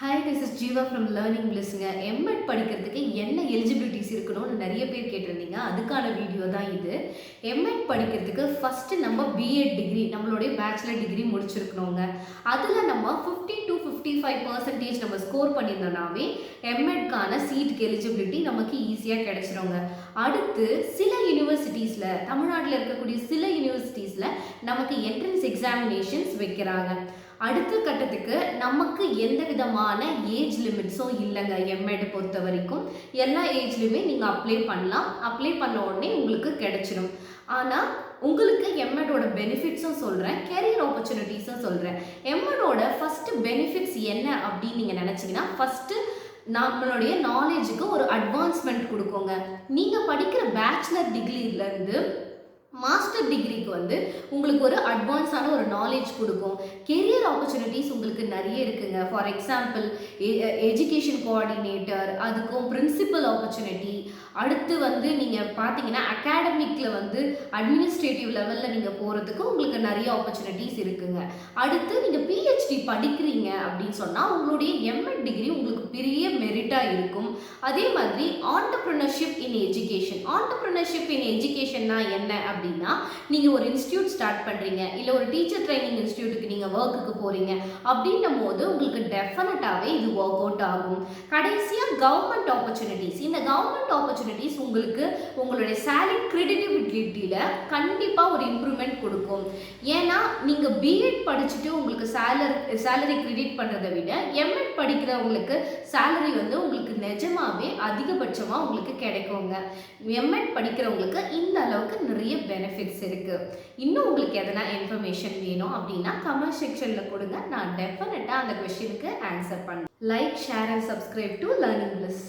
Hi, this is Jeeva from Learning Blissங்க. M Ed படிக்கிறதுக்கு என்ன எலிஜிபிலிட்டிஸ் இருக்கணும்னு நிறைய பேர் கேட்டிருந்தீங்க. அதுக்கான வீடியோ தான் இது. எம்எட் படிக்கிறதுக்கு ஃபர்ஸ்ட் நம்ம பிஎட் டிகிரி நம்மளுடைய பேச்சுலர் டிகிரி முடிச்சிருக்கணுங்க. அதில் நம்ம 50 to 55% நம்ம ஸ்கோர் பண்ணியிருந்தோம்னாவே எம்எட்கான சீட்டுக்கு எலிஜிபிலிட்டி நமக்கு ஈஸியாக கிடைச்சிருங்க. அடுத்து சில யூனிவர்சிட்டிஸில் தமிழ்நாட்டில் இருக்கக்கூடிய சில யூனிவர்சிட்டிஸில் நமக்கு என்ட்ரன்ஸ் எக்ஸாமினேஷன்ஸ் வைக்கிறாங்க. அடுத்த கட்டத்துக்கு நமக்கு எந்த விதமான ஏஜ் லிமிட்ஸும் இல்லைங்க. எம்எட் பொறுத்த வரைக்கும் எல்லா ஏஜ்லையுமே நீங்கள் அப்ளை பண்ணலாம். அப்ளை பண்ண உடனே உங்களுக்கு கிடைச்சிடும். ஆனால் உங்களுக்கு எம்எடோட பெனிஃபிட்ஸும் சொல்கிறேன், கெரியர் ஆப்பர்ச்சுனிட்டிஸும் சொல்கிறேன். எம்எடோட ஃபஸ்ட்டு பெனிஃபிட்ஸ் என்ன அப்படின்னு நீங்கள் நினச்சிங்கன்னா, ஃபஸ்ட்டு நம்மளுடைய நாலேஜுக்கு ஒரு அட்வான்ஸ்மெண்ட் கொடுக்குங்க. நீங்கள் படிக்கிற பேச்சுலர் டிகிரிலேருந்து மாஸ்டர் டிகிரிக்கு உங்களுக்கு ஒரு அட்வான்ஸான ஒரு நாலேஜ் கொடுக்கும். கெரியர் ஆப்பர்ச்சுனிட்டிஸ் உங்களுக்கு நிறைய இருக்குங்க. ஃபார் எக்ஸாம்பிள் எஜுகேஷன் கோஆர்டினேட்டர், அதுக்கும் பிரின்சிபல் ஆப்பர்ச்சுனிட்டி. அடுத்து நீங்கள் பார்த்தீங்கன்னா அகாடமிக்கில் அட்மினிஸ்ட்ரேட்டிவ் லெவலில் நீங்கள் போகிறதுக்கு உங்களுக்கு நிறைய ஆப்பர்ச்சுனிட்டிஸ் இருக்குங்க. அடுத்து நீங்கள் பிஹெச்டி படிக்கிறீங்க அப்படின்னு சொன்னால் உங்களுடைய எம்எட் டிகிரி உங்களுக்கு பெரிய மெரிட்டாக இருக்கும். அதே மாதிரி ஆண்டர்ப்ரனர்ஷிப் இன் எஜுகேஷன். ஆண்டர்ப்ரனர்ஷிப் இன் எஜுகேஷன்னா என்ன அப்படின்னா, நீங்கள் ஒரு இன்ஸ்டியூட் ஸ்டார்ட் பண்ணுறீங்க, இல்லை ஒரு டீச்சர் ட்ரைனிங் இன்ஸ்டியூட்டுக்கு நீங்கள் ஒர்க்குக்கு போகிறீங்க அப்படின்னும் போது உங்களுக்கு டெஃபினட்டாகவே இது ஒர்க் அவுட் ஆகும். கடைசியாக கவர்மெண்ட் ஆப்பர்ச்சுனிட்டிஸ். இந்த கவர்மெண்ட் ஆப்பர்ச்சுனிட்டிஸ் உங்களுக்கு உங்களுடைய சேலரி கிரெடிட்டிவிட்டியில் கண்டிப்பாக ஒரு இம்ப்ரூவ்மெண்ட் கொடுக்கும். ஏன்னா நீங்கள் பிஎட் படிச்சுட்டு உங்களுக்கு சேலரி கிரெடிட் பண்ணுறதை விட எம்எட் படிக்கிறவங்களுக்கு சேலரி உங்களுக்கு நிஜமாவே அதிகபட்சமாக உங்களுக்கு கிடைக்குங்க. எம்எட் படிக்கிறவங்களுக்கு இந்த அளவுக்கு நிறைய பெனிஃபிட்ஸ் இருக்குது. இன்னும் உங்களுக்கு எதனா இன்ஃபர்மேஷன் வேணும் அப்படின்னா கமெண்ட் செக்ஷனில் கொடுங்க. நான் டெஃபினட்டாக அந்த கொஸ்டினுக்கு ஆன்சர் பண்ணுறேன். Like, share and subscribe to learning bliss.